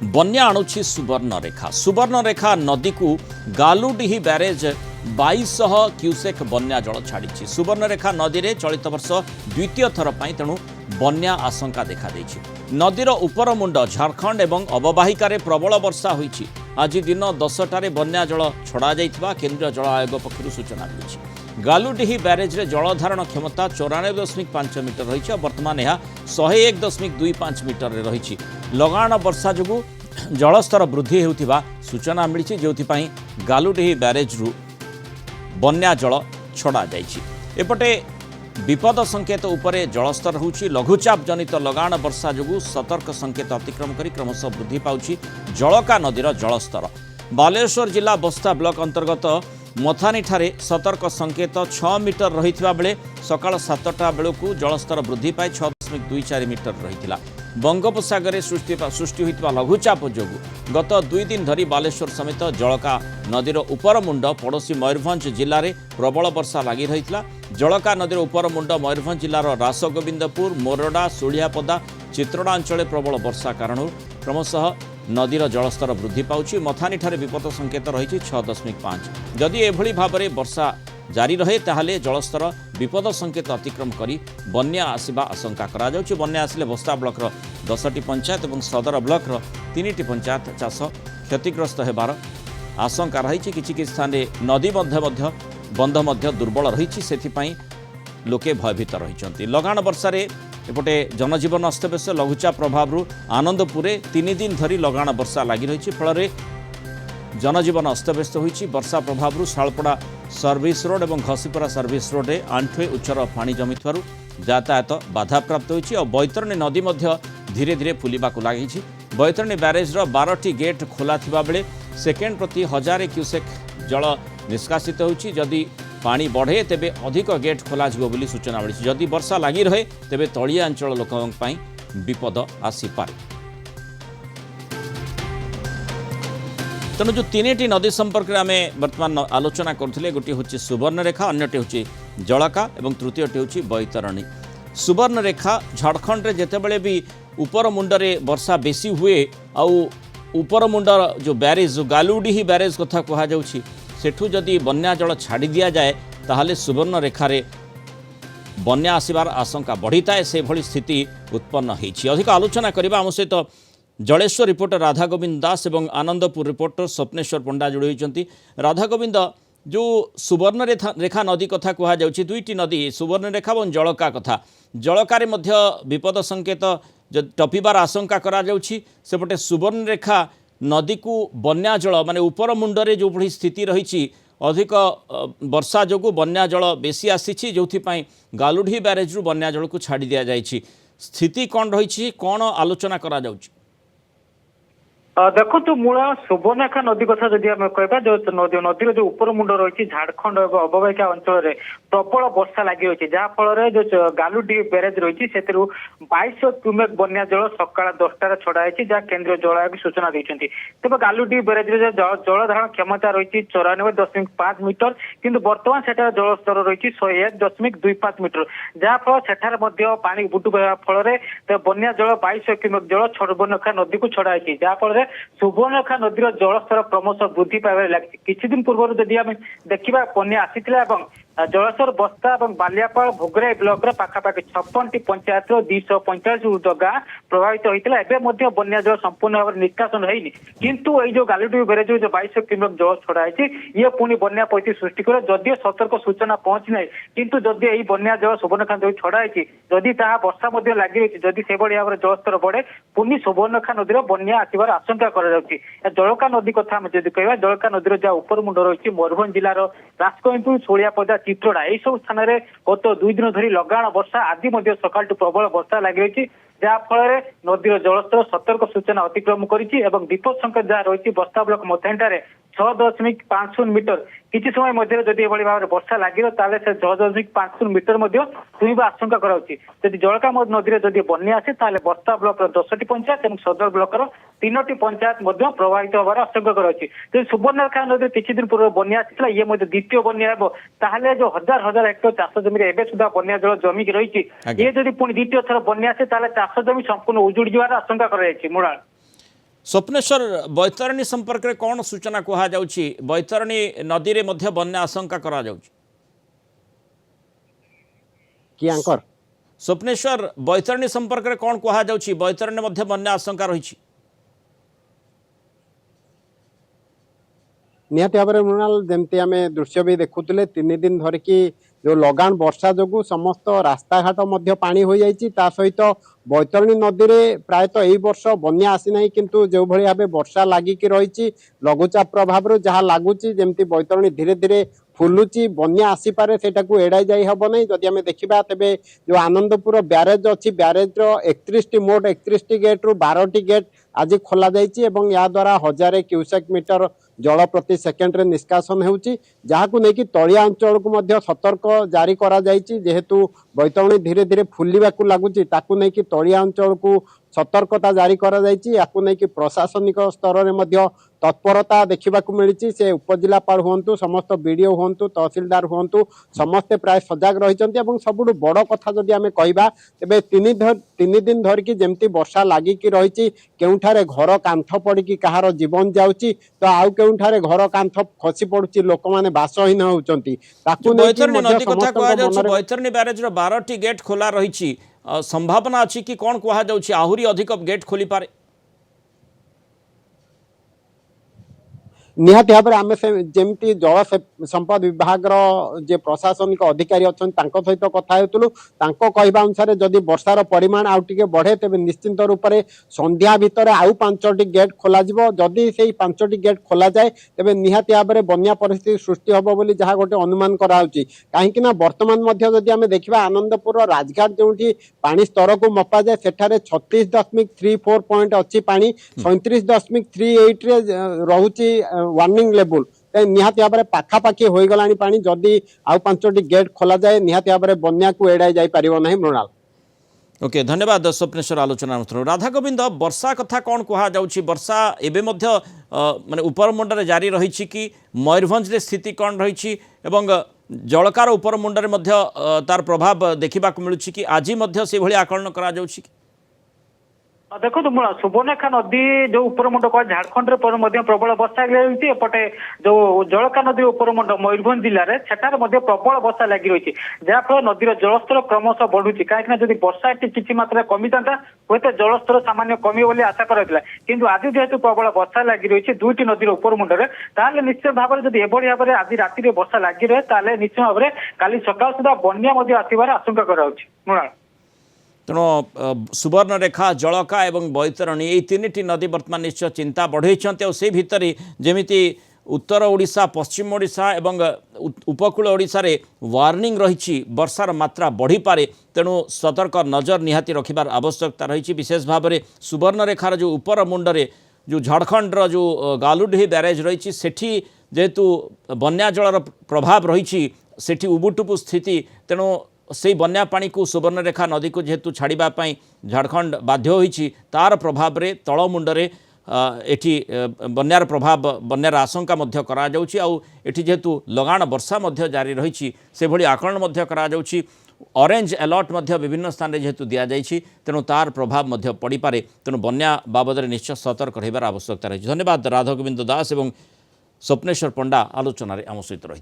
बन्या आणुछि सुवर्णरेखा नदी को गालुडीही ब्यारेज 2200 क्यूसेक बन्या जल छाड़ी सुवर्णरेखा नदी में चलित वर्ष द्वितीय थर पर तेणु बन्या आशंका देखा नदीर उपरमुंड झारखंड एवं अवबाहिकार प्रबल वर्षा होईछि। आज दिन 10टारे बन्या जल छड़ा जाइथिबा केंद्रीय जल आयोग पक्षरु सूचना मिली। गालुडीही ब्यारेज रे जलधारण क्षमता 94.5 मीटर रही। वर्तमान यह 101.25 मीटर रे रही। लगाण वर्षा जोगु जलस्तर वृद्धि हेउथिबा सूचना मिली, जो गालुडीही ब्यारेज रु बन्या जल छड़ा जाइछि। एपटे विपद संकेत उपरे जलस्तर होउछि। लघुचाप जनित लगाण वर्षा जोगु सतर्क संकेत अतिक्रम करी क्रमशः वृद्धि पाउछि जलका नदीर जलस्तर। बालेश्वर जिला बस्ता ब्लॉक अंतर्गत मथानी ठारे सतर्क संकेत 6 मीटर रहिथिबा बेले सकाळ 7टा बेलकु जलस्तर वृद्धि पाई 6.24 मीटर रहिथिला। बंगोपसागर सृष्टि होइतिबा लघुचाप जोगु गत 2 दिन धरी बालेश्वर समेत जलका नदीर उपरमुंड पड़ोशी मयूरभंज जिले में प्रबल वर्षा लगी रहिथिला। जलका नदीर उपरमुंड मयूरभंज जिलार रासगोविंदपुर मोरडा सुलियापदा चित्रोड़ा अंचल प्रबल वर्षा कारण क्रमशः नदीर जलस्तर वृद्धि पाउछि। मथानी ठारे विपद संकेत रही 6.5। जदि एभली भाबरे वर्षा जारी रहे ताहले जलस्तर विपद संकेत अतिक्रम करी बन्या आसिबा आशंका करा जाउछि। बन्या आसिले बस्ता ब्लॉकर 10टी पंचायत और सदर ब्लॉकर 3टी पंचायत चाष क्षतिग्रस्त हेबार आशंका रही। किछि स्थान नदी बंध दुर्बल रही, लोके भयभीत रही। लगाण वर्षार एपटे जनजीवन अस्तव्यस्त। लघुचाप प्रभाव आनंदपुर 3 दिन धरी लगाण वर्षा लगी रही, फल जनजीवन अस्तव्यस्त होइछि। वर्षा प्रभाव शालपड़ा सर्विस रोड और घसीपुरा सर्विस रोड में आंठुए उच्चर पानी जमी यातायात बाधाप्राप्त होइछि। और बैतरणी नदी धीरे धीरे फुलिबाकु लागिछि। बैतरणी ब्यारेज 12टी गेट खोला थिबा बेले सेकेंड प्रति 1000 क्यूसेक जल निष्कासित होइछि। जदि पानी बढ़े तेबे अधिक गेट खोल बोली सूचना मिली। जदि वर्षा लगी रहे तेबे तलिया अंचल लोकों विपद आसीपारे। तेणु जो 3टी नदी संपर्क में आम बर्तमान आलोचना करुले, गोटे हूँ सुवर्णरेखा, अन्यटी हूँ जलका और तृतीयटी हूँ बैतरणी। सुवर्णरेखा झारखंड रे जेतेबेले भी उपर मुंडरे वर्षा बेसी हुए आउ उपर मुंडर जो ब्यारेज गालुडीही ब्यारेज कथा कह जाउछि सेठू जदि बन्या जल छाड़ी दिया जाए ताहले सुवर्णरेखारे बन्या आसिबार आशंका बढ़िताए। से भली स्थिति उत्पन्न होइछि। अधिक आलोचना करबा आम सहित जलेश्वर रिपोर्टर राधा गोविंद दास और आनंदपुर रिपोर्टर स्वप्नेश्वर पंडा जोड़ी होइछन्ति। राधा गोविंद, जो सुवर्णरेखा नदी कथा कह जाउछि, 2टी नदी सुवर्णरेखा और जलका कथा, जलकार विपद संकेत टपिबार आशंका करा जाउछि। सेपटे सुवर्णरेखा नदी को बन्या जल माने उपर मुंडरे जो भली स्थिति रही, अधिक वर्षा जोगु बन्या जल बेसी आसी, जो गालुडीही ब्यारेज रु बन्या जल को छाड़ी दिया जाइछि। स्थिति कौन रही, कौन आलोचना करा जाउछि? देखो मूल सुवर्णरेखा नदी कथा जदि आम कह जो नदीर जो उपर मुंड रही झारखंड और अवबाहिका अंचल में प्रबल वर्षा लगी रही, जहाँफल जो गालुडीही ब्यारेज रही से 2200 क्यूमेक बन्या जल सकाळ 10टार छड़ाई, जहाँ केंद्रीय जल आयोग सूचना देते। तेज गालुडीही ब्यारेज जलधारण क्षमता रही 94.5 मीटर, किंतु बर्तमान सेठार जलस्तर रही 101.25 मीटर, जहाँफल सेठार पानी बुटु बहवा फल बन्या जल 2200 क्यूमेक जल सुवर्णरेखा नदी को छड़ाई, जहाँफल सुवर्णरेखा नदीर जलस्तर क्रमशः वृद्धि पाइबार लगी। किछि दिन पूर्व जदि आम देखा बन्या आसीथिला एवं जलेश्वर बस्ता और बालियापाल भोगराई ब्लॉक पाखापाखि 56टी पंचायत 245 गाँ प्रभावित होता है। बन्या जल संपूर्ण भाव निष्कासन होनी, किंतु ये जो गालुडीही ब्यारेज जो 2200 क्यूमेक जल छड़ाई ये पुणी बन्या परिस्थिति सृष्टि करे। जदिव सतर्क सूचना पहुंची ना, किंतु जदि यही बन्या जल सुवर्णरेखा नदी छड़ाई जदि ता वर्षा लगी रही, जदि से भाव में जलस्तर बढ़े पुणी सुवर्णरेखा नदीर बन्या आसबार आशंका करा। जलका नदी कथा जदि कह, जलका नदीर जहाँ उपर मुंड रही मयूरभंज जिलार रासगोविंदपुर सुलियापदा चित्रोड़ा यही सब स्थान में गत 2 दिन धरी लगाण वर्षा आदि सकाल प्रबल वर्षा लगी रही, जहाँफल नदीर जलस्तर सतर्क सूचना अतिक्रम करिछि एवं विपद संकेत जहाँ रही बस्ता ब्लॉक मथानीटारे 6.50 मीटर किसी समय मध्य जदि भाव में वर्षा लगे ताले से 6.50 मीटर छुईवा आशंका कराउछि। जदि जलका नदी जदि बन्या आसे ताले बस्ता ब्लॉक 10टी पंचायत और सदर ब्लॉक 3टी पंचायत प्रभावित होवार आशंका कराउछि। जदि सुवर्णरेखा नदी किछि दिन पूर्व बन्या आसिला ये द्वितीय बन्या हेबो ताहले जो हजार हजार हेक्टर चाष जमी एबे सुधा बन्या जल जमी रही ये जदि पुणी द्वितीय थर बन्या आसे ताले चाष जमी संपूर्ण उजुड़ी जवार आशंका कराଯାଇଛି। मुराल स्वप्नेश्वर बैतरणी संपर्क में कौन सूचना कह जाउछि बैतरणी नदी रे मध्य बन्या आशंका करा जाउछि कि आंकर स्वप्नेश्वर बैतरणी संपर्क में कौन कह जाउछि बैतरणी मध्य बन्या आशंका रही निहाती भाव में मृणाल जमती आम दृश्य भी देखुले 3 दिन धरिकी जो लगान वर्षा जो समस्त रास्ता घाट पानी हो जाइए सहित बैतरणी नदी में प्रायतः यही वर्ष बन्या आसीना किंतु जो भाई भाव वर्षा लगिकी रही लघुचाप प्रभाव जहाँ लगुच जमती बैतरणी धीरे धीरे फुलुची बन्या आसीपे से एड़ाई जाई हम ना जदि आम देखा तेरे जो आनंदपुर ब्यारेज अच्छी ब्यारेज 31 मोट 31 गेट रु 12 गेट आज खोल या द्वारा 1000 क्यूसेक मीटर जल प्रति सेकेंड रे निष्कासन होउची जहाकु नेकी तलिया अंचल को मध्य सतर्क जारी करा जायची जेहेतु बैतरणी धीरे धीरे फुलिबाकू लागुची ताकू नेकी तलिया अंचल को सतर्कता जारी करा जायची याकू नेकी प्रशासनिक स्तर रे मध्य तत्परता देखा मिली से उपजिलापाल हूँ समस्त बीडीओ हूँ तहसिलदार हूँ समस्ते प्राय सजग रही सबुठ बड़ कथा जदि आम कहवा तेज 3 दिन धरिकी जमती वर्षा लगिकी रही केउठारे घर कांथ पड़ी कहार जीवन जाऊँगी तो आउ केउठारे घर कांथ खसी पड़ुची लोक मैंने बासहीन होती बैतरणी ब्यारेज 12टी गेट खोला रही संभावना अच्छी कि कौन कह जाउछि आहुरी अधिक गेट खोली पारे निहाती भाव में आम जमी जल संपद विभाग जे प्रशासनिक अधिकारी अच्छा सहित कथा होलु कहवा अनुसार जदि वर्षार परिमाण आउ टे बढ़े तेज निश्चिंत रूप से संध्या भितर आउ 5टी गेट खोल जदि से 5टी गेट खोल जाए तेज निहाती भाव में बन्या परिस्थिति सृष्टि हम बोली जहाँ गोटे अनुमान कराऊँगी कहीं बर्तमान जदि आम देखा आनंदपुर राजघाट जो पानी स्तर को मपा जाए सेठारे 36.34 पॉइंट अच्छी पानी 37.38 रे रहुची वार्निंग लेवल निहाती भाव में पाखापाखि हो गला पानी जदि आउ 5टी गेट खोल जाए निहाती भाव में बन्या को एड़ाई जाई परिबो नहीं मृणाल। ओके धन्यवाद स्वप्नेश्वर आलोचना राधा गोविंद वर्षा कथा कौन कह जाउछि वर्षा एबे मध्य माने उपरमुंडरे जारी रही कि मयूरभंज रे स्थिति कौन रही एवं जलकार उपरमुंडरे मध्य तार प्रभाव देखा मिलूँ कि आज मध्य से भली आकलन करा जाउछि देखो सुवर्णरेखा नदी जो उपरमुंड कह झारखंड प्रबल वर्षा लगी एपटे जो जलका नदी उपरमुंड मयूरभंज जिले में सेठार प्रबल वर्षा लगी रही जहाँफल नदीर जलस्तर क्रमशः बढ़ुची कहीं जब वर्षा किसी मात्रा कमी था हूँ जलस्तर सामान्य कमी बोली आशा कराइला किंतु आज जेहेतु प्रबल वर्षा लगी रही 2टी नदीर उपरमुंडे ताले निश्चित भाव में जब एभली भाव में आज राति वर्षा लगी रहे ताले निश्चित भाव में काली सकाल सुधा बन्या आसबार आशंका कराउछि मृणाल तेणु सुवर्णरेखा जलका एवं बैतरणी यही 3टी नदी बर्तमान निश्चय चिंता बढ़ाई से भितर जमीती उत्तर ओडिशा पश्चिम ओडिशा एवं उपकूल ओडिशा रे वार्निंग रही वर्षार मात्रा बढ़ी पारे तेणु सतर्क नजर निहाती रखिबार आवश्यकता रही विशेष भाव में सुवर्णरेखार जो उपर मुंडरे जो झारखंडर जो गालुडीही ब्यारेज रही सेठी जेहेतु बन्या जलर प्रभाव रही सेठी उबुटुबु स्थिति तेणु से बन्या पानी को सुवर्णरेखा नदी को जेहेतु छाड़ापी झारखंड बाध्य होईछि तार प्रभाव रे तल मुंडरे एठी बन्यार प्रभाव बन्यार आशंका मध्य करा जाउछि आउ एठी जेहेतु लगाण वर्षा मध्य जारी रही से भली आकलन मध्य करा जाउछि ऑरेंज अलर्ट मध्य विभिन्न स्थान रे जेहेतु दिया जाइछि तेणु तार प्रभाव मध्य पड़ी पारे तेणु बन्या बाबद निश्चय सतर्क रहिबार आवश्यकता रही। धन्यवाद राधा गोविंद दास एवं स्वप्नेश्वर पंडा आलोचन आम सहित रही।